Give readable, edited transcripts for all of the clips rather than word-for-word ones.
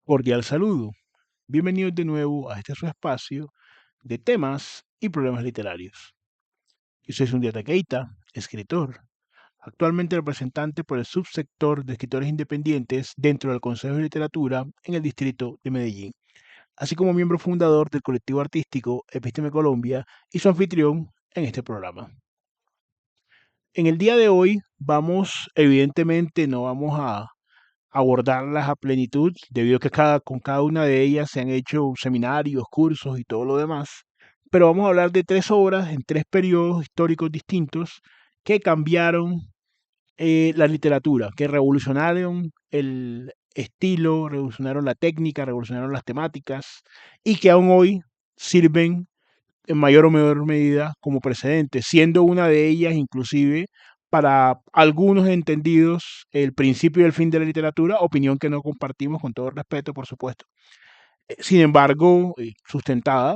Cordial saludo. Bienvenidos de nuevo a este su espacio de temas y problemas literarios. Yo soy Sundiata Keita, escritor, actualmente representante por el subsector de escritores independientes dentro del Consejo de Literatura en el distrito de Medellín, así como miembro fundador del colectivo artístico Episteme Colombia y su anfitrión en este programa. En el día de hoy evidentemente no vamos a abordarlas a plenitud, debido a que con cada una de ellas se han hecho seminarios, cursos y todo lo demás. Pero vamos a hablar de tres obras en tres periodos históricos distintos que cambiaron la literatura, que revolucionaron el estilo, revolucionaron la técnica, revolucionaron las temáticas y que aún hoy sirven en mayor o menor medida como precedente, siendo una de ellas inclusive para algunos entendidos el principio y el fin de la literatura, opinión que no compartimos con todo respeto, por supuesto. Sin embargo, sustentada.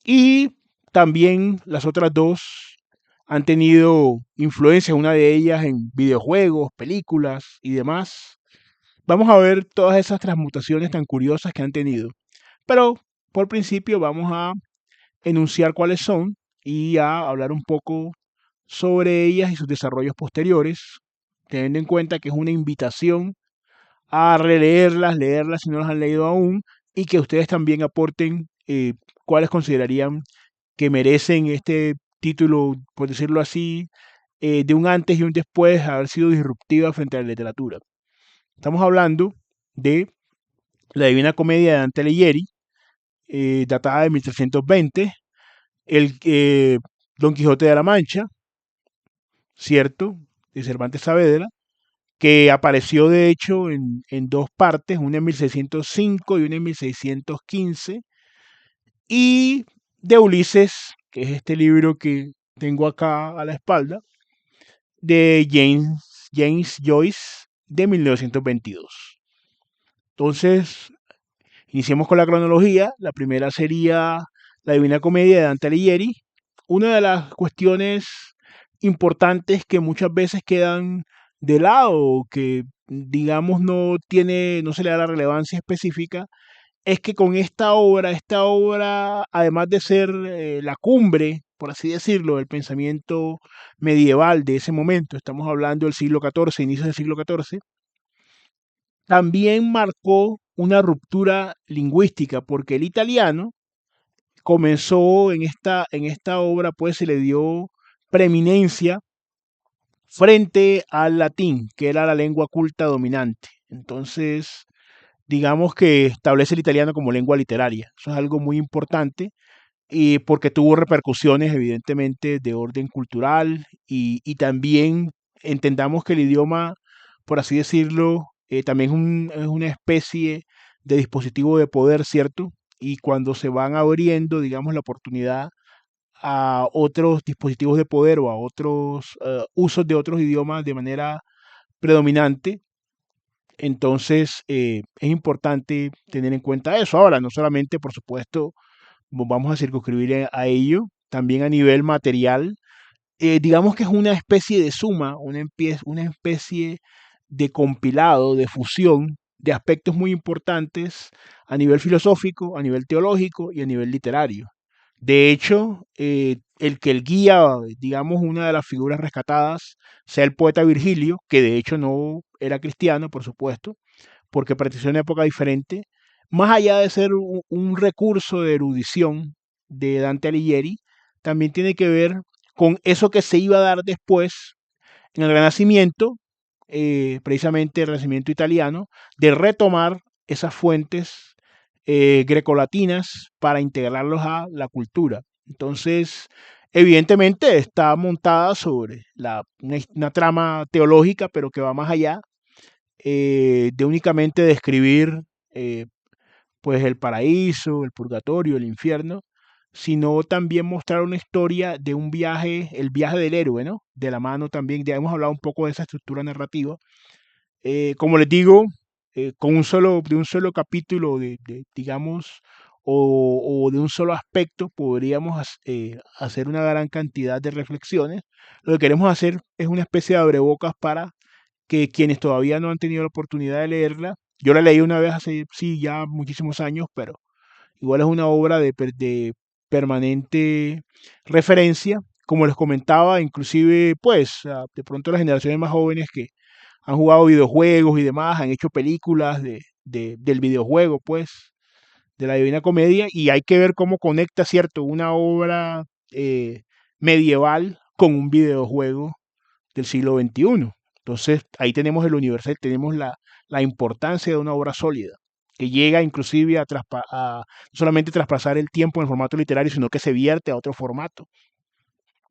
Y también las otras dos han tenido influencia, una de ellas en videojuegos, películas y demás. Vamos a ver todas esas transmutaciones tan curiosas que han tenido. Pero por principio vamos a enunciar cuáles son y a hablar un poco sobre ellas y sus desarrollos posteriores, teniendo en cuenta que es una invitación a releerlas, leerlas si no las han leído aún, y que ustedes también aporten cuáles considerarían que merecen este título, por decirlo así, de un antes y un después, haber sido disruptiva frente a la literatura. Estamos hablando de La Divina Comedia de Dante Alighieri, datada de 1320, el Don Quijote de la Mancha, ¿cierto? De Cervantes Saavedra, que apareció de hecho en dos partes, una en 1605 y una en 1615, y de Ulises, que es este libro que tengo acá a la espalda, de James Joyce, de 1922. Entonces, iniciemos con la cronología. La primera sería La Divina Comedia de Dante Alighieri. Una de las cuestiones importantes que muchas veces quedan de lado, que digamos no se le da la relevancia específica, es que con esta obra, además de ser la cumbre, por así decirlo, del pensamiento medieval de ese momento, estamos hablando del siglo XIV, inicios del siglo XIV, también marcó una ruptura lingüística, porque el italiano comenzó en esta obra, pues se le dio preeminencia frente al latín, que era la lengua culta dominante. Entonces, digamos que establece el italiano como lengua literaria. Eso es algo muy importante y porque tuvo repercusiones evidentemente de orden cultural y también entendamos que el idioma, por así decirlo, también es una especie de dispositivo de poder, ¿cierto? Y cuando se van abriendo, digamos, la oportunidad a otros dispositivos de poder o a otros usos de otros idiomas de manera predominante, entonces es importante tener en cuenta eso. Ahora, no solamente, por supuesto, vamos a circunscribir a ello, también a nivel material, digamos que es una especie de suma, una especie de compilado, de fusión de aspectos muy importantes a nivel filosófico, a nivel teológico y a nivel literario. De hecho, el guía, digamos, una de las figuras rescatadas, sea el poeta Virgilio, que de hecho no era cristiano, por supuesto, porque perteneció a una época diferente, más allá de ser un recurso de erudición de Dante Alighieri, también tiene que ver con eso que se iba a dar después en el Renacimiento, precisamente el Renacimiento italiano, de retomar esas fuentes grecolatinas para integrarlos a la cultura. Entonces, evidentemente está montada sobre una trama teológica, pero que va más allá de únicamente describir eh, pues el paraíso, el purgatorio, el infierno, sino también mostrar una historia de un viaje, el viaje del héroe, ¿no? De la mano también, ya hemos hablado un poco de esa estructura narrativa. Como les digo, de un solo capítulo, digamos, o de un solo aspecto, podríamos hacer una gran cantidad de reflexiones. Lo que queremos hacer es una especie de abrebocas para que quienes todavía no han tenido la oportunidad de leerla Yo la leí una vez hace, sí, ya muchísimos años, pero igual es una obra de permanente referencia. Como les comentaba, inclusive, pues, de pronto las generaciones más jóvenes que han jugado videojuegos y demás, han hecho películas del videojuego, pues, de la Divina Comedia, y hay que ver cómo conecta, ¿cierto?, una obra eh, medieval con un videojuego del siglo XXI. Entonces, ahí tenemos el universal, tenemos la importancia de una obra sólida, que llega inclusive a no solamente traspasar el tiempo en el formato literario, sino que se vierte a otro formato,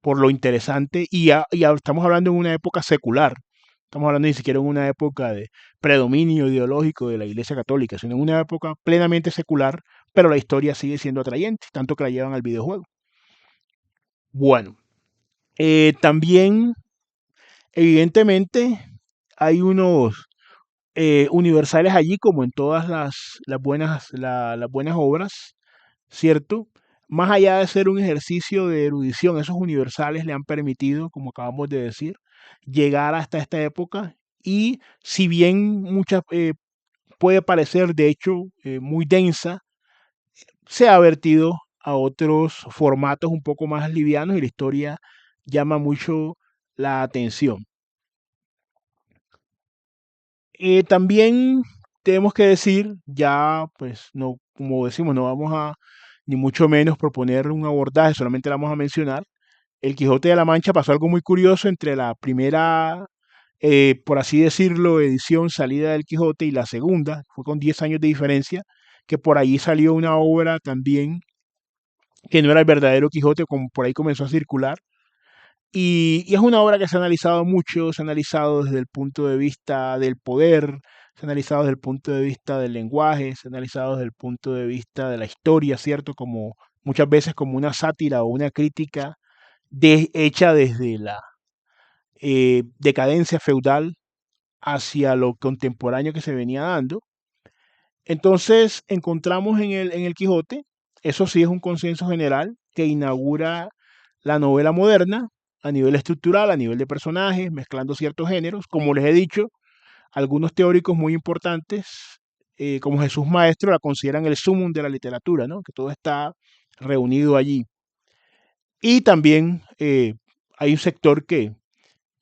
por lo interesante, estamos hablando en una época secular, estamos hablando ni siquiera en una época de predominio ideológico de la Iglesia Católica, sino en una época plenamente secular, pero la historia sigue siendo atrayente, tanto que la llevan al videojuego. Bueno, también, evidentemente, hay unos universales allí, como en todas las buenas obras, ¿cierto? Más allá de ser un ejercicio de erudición, esos universales le han permitido, como acabamos de decir, llegar hasta esta época y si bien muchas puede parecer de hecho muy densa, se ha vertido a otros formatos un poco más livianos y la historia llama mucho la atención. También tenemos que decir, ya pues no, como decimos, no vamos a ni mucho menos proponer un abordaje, solamente la vamos a mencionar. El Quijote de la Mancha pasó algo muy curioso entre la primera, por así decirlo, edición salida del Quijote y la segunda, fue con 10 años de diferencia, que por ahí salió una obra también que no era el verdadero Quijote, como por ahí comenzó a circular. Y es una obra que se ha analizado mucho, se ha analizado desde el punto de vista del poder, se ha analizado desde el punto de vista del lenguaje, se ha analizado desde el punto de vista de la historia, ¿cierto? Como muchas veces como una sátira o una crítica hecha desde la decadencia feudal hacia lo contemporáneo que se venía dando. Entonces encontramos en el Quijote, eso sí es un consenso general, que inaugura la novela moderna a nivel estructural, a nivel de personajes, mezclando ciertos géneros. Como les he dicho, algunos teóricos muy importantes, como Jesús Maestro, la consideran el sumum de la literatura, ¿no? Que todo está reunido allí. Y también hay un sector que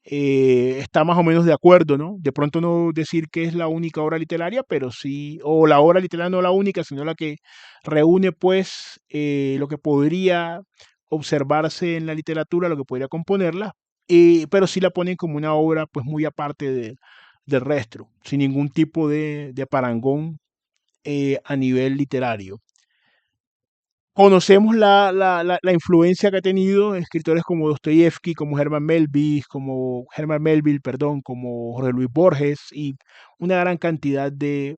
está más o menos de acuerdo, ¿no? De pronto no decir que es la única obra literaria, pero sí, o la obra literaria no la única, sino la que reúne pues lo que podría observarse en la literatura, lo que podría componerla, pero sí la ponen como una obra pues muy aparte del resto, sin ningún tipo de parangón a nivel literario. Conocemos la influencia que ha tenido escritores como Dostoyevsky, como Herman Melville, perdón, como Jorge Luis Borges y una gran cantidad de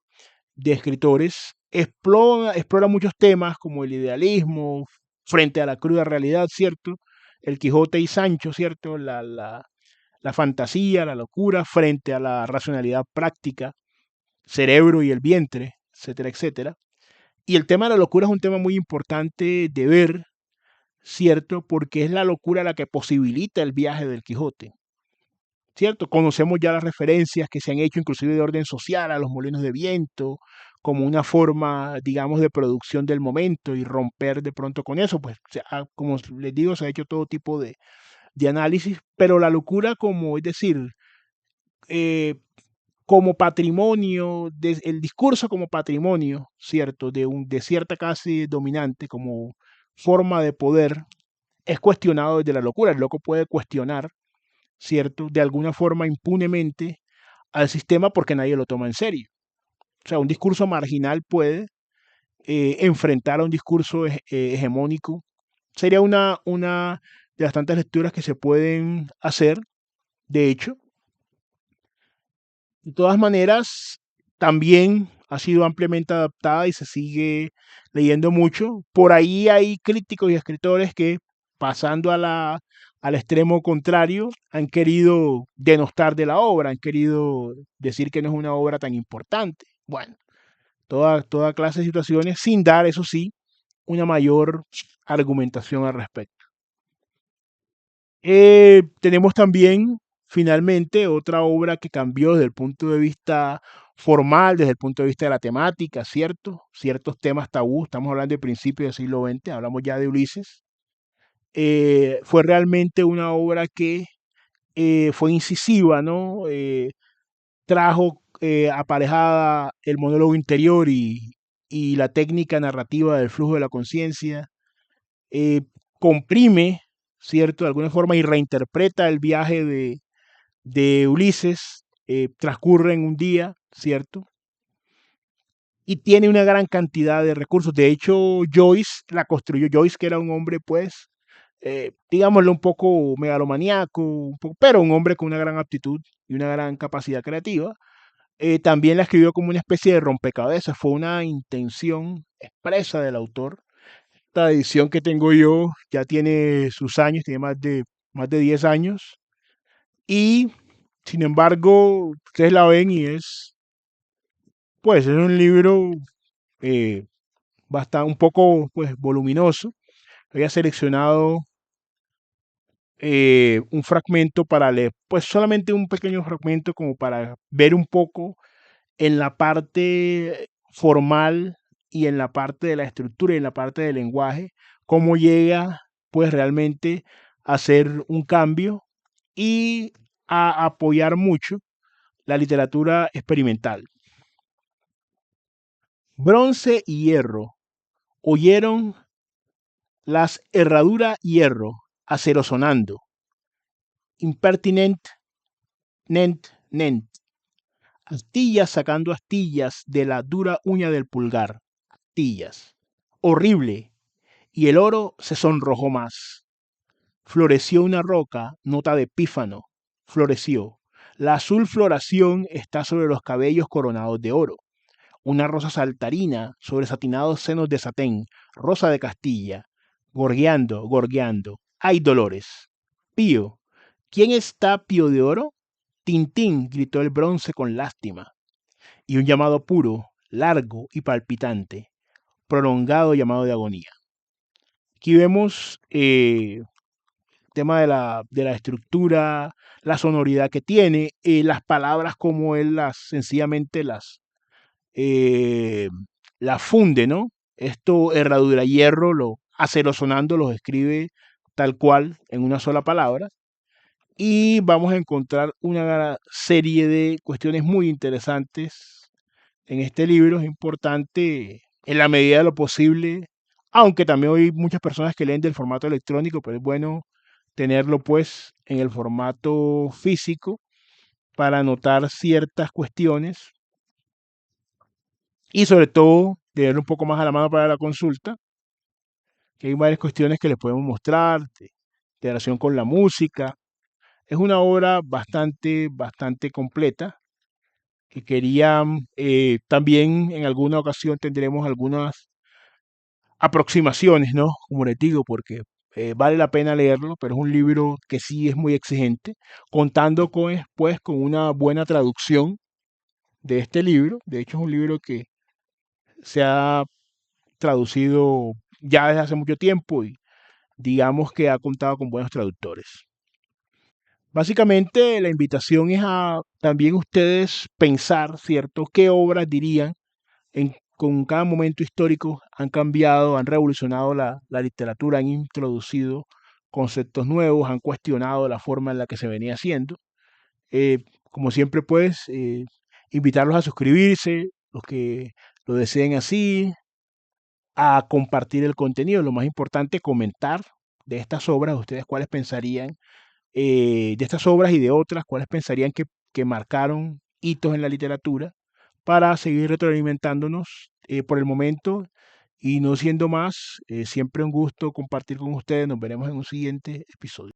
escritores. Explora muchos temas como el idealismo frente a la cruda realidad, ¿cierto? El Quijote y Sancho, ¿cierto? La fantasía, la locura frente a la racionalidad práctica, cerebro y el vientre, etcétera, etcétera. Y el tema de la locura es un tema muy importante de ver, ¿cierto? Porque es la locura la que posibilita el viaje del Quijote, ¿cierto? Conocemos ya las referencias que se han hecho inclusive de orden social a los molinos de viento, como una forma, digamos, de producción del momento y romper de pronto con eso, pues, como les digo, se ha hecho todo tipo de análisis, pero la locura como, es decir, eh, como patrimonio, el discurso como patrimonio, ¿cierto? De cierta clase dominante, como forma de poder, es cuestionado desde la locura. El loco puede cuestionar, ¿cierto? De alguna forma impunemente al sistema porque nadie lo toma en serio. O sea, un discurso marginal puede enfrentar a un discurso hegemónico. Sería una de las tantas lecturas que se pueden hacer, de hecho. De todas maneras, también ha sido ampliamente adaptada y se sigue leyendo mucho. Por ahí hay críticos y escritores que, pasando al extremo contrario, han querido denostar de la obra, han querido decir que no es una obra tan importante. Bueno, toda clase de situaciones, sin dar, eso sí, una mayor argumentación al respecto. Tenemos también, finalmente, otra obra que cambió desde el punto de vista formal desde el punto de vista de la temática, ¿cierto? Ciertos temas tabú, estamos hablando de principios del siglo XX, hablamos ya de Ulises. Fue realmente una obra que fue incisiva, ¿no? Trajo aparejada el monólogo interior y la técnica narrativa del flujo de la conciencia, eh, comprime, ¿cierto? De alguna forma y reinterpreta el viaje de Ulises, transcurre en un día, ¿cierto? Y tiene una gran cantidad de recursos. De hecho, Joyce la construyó. Joyce, que era un hombre, pues, digámoslo, un poco megalomaníaco, pero un hombre con una gran aptitud y una gran capacidad creativa. También la escribió como una especie de rompecabezas. Fue una intención expresa del autor. Esta edición que tengo yo ya tiene sus años, tiene más de 10 años. Y, sin embargo, ustedes la ven y pues, es un libro eh, bastante, un poco, pues, voluminoso. Había seleccionado un fragmento para leer, pues solamente un pequeño fragmento como para ver un poco en la parte formal y en la parte de la estructura y en la parte del lenguaje, cómo llega pues realmente a hacer un cambio y a apoyar mucho la literatura experimental. Bronce y hierro oyeron las herradura hierro, acero sonando, impertinent, nent, astillas sacando astillas de la dura uña del pulgar, astillas. Horrible, y el oro se sonrojó más. Floreció una roca, nota de pífano, floreció. La azul floración está sobre los cabellos coronados de oro. Una rosa saltarina sobre satinados senos de satén, rosa de Castilla, gorgueando, gorgueando. ¡Ay, dolores! Pío, ¿quién está Pío de oro? Tintín, gritó el bronce con lástima. Y un llamado puro, largo y palpitante, prolongado llamado de agonía. Aquí vemos el tema de la estructura, la sonoridad que tiene, las palabras como él sencillamente eh, las funde, ¿no? Esto, herradura, hierro, acero sonando, los escribe tal cual en una sola palabra. Y vamos a encontrar una serie de cuestiones muy interesantes en este libro. Es importante, en la medida de lo posible, aunque también hay muchas personas que leen del formato electrónico, pero es bueno tenerlo pues en el formato físico para anotar ciertas cuestiones y sobre todo tener un poco más a la mano para la consulta, que hay varias cuestiones que les podemos mostrar, de relación con la música. Es una obra bastante completa que quería, también en alguna ocasión tendremos algunas aproximaciones, ¿no? Como les digo, porque vale la pena leerlo, pero es un libro que sí es muy exigente, contando con, pues, con una buena traducción de este libro. De hecho, es un libro que se ha traducido ya desde hace mucho tiempo y digamos que ha contado con buenos traductores. Básicamente, la invitación es a también ustedes pensar, ¿cierto? ¿Qué obras dirían con cada momento histórico han cambiado, han revolucionado la literatura, han introducido conceptos nuevos, han cuestionado la forma en la que se venía haciendo? Como siempre, pues, invitarlos a suscribirse, los que lo deseen así, a compartir el contenido. Lo más importante, comentar de estas obras, ustedes cuáles pensarían, de estas obras y de otras, cuáles pensarían que marcaron hitos en la literatura para seguir retroalimentándonos por el momento y no siendo más, siempre un gusto compartir con ustedes. Nos veremos en un siguiente episodio.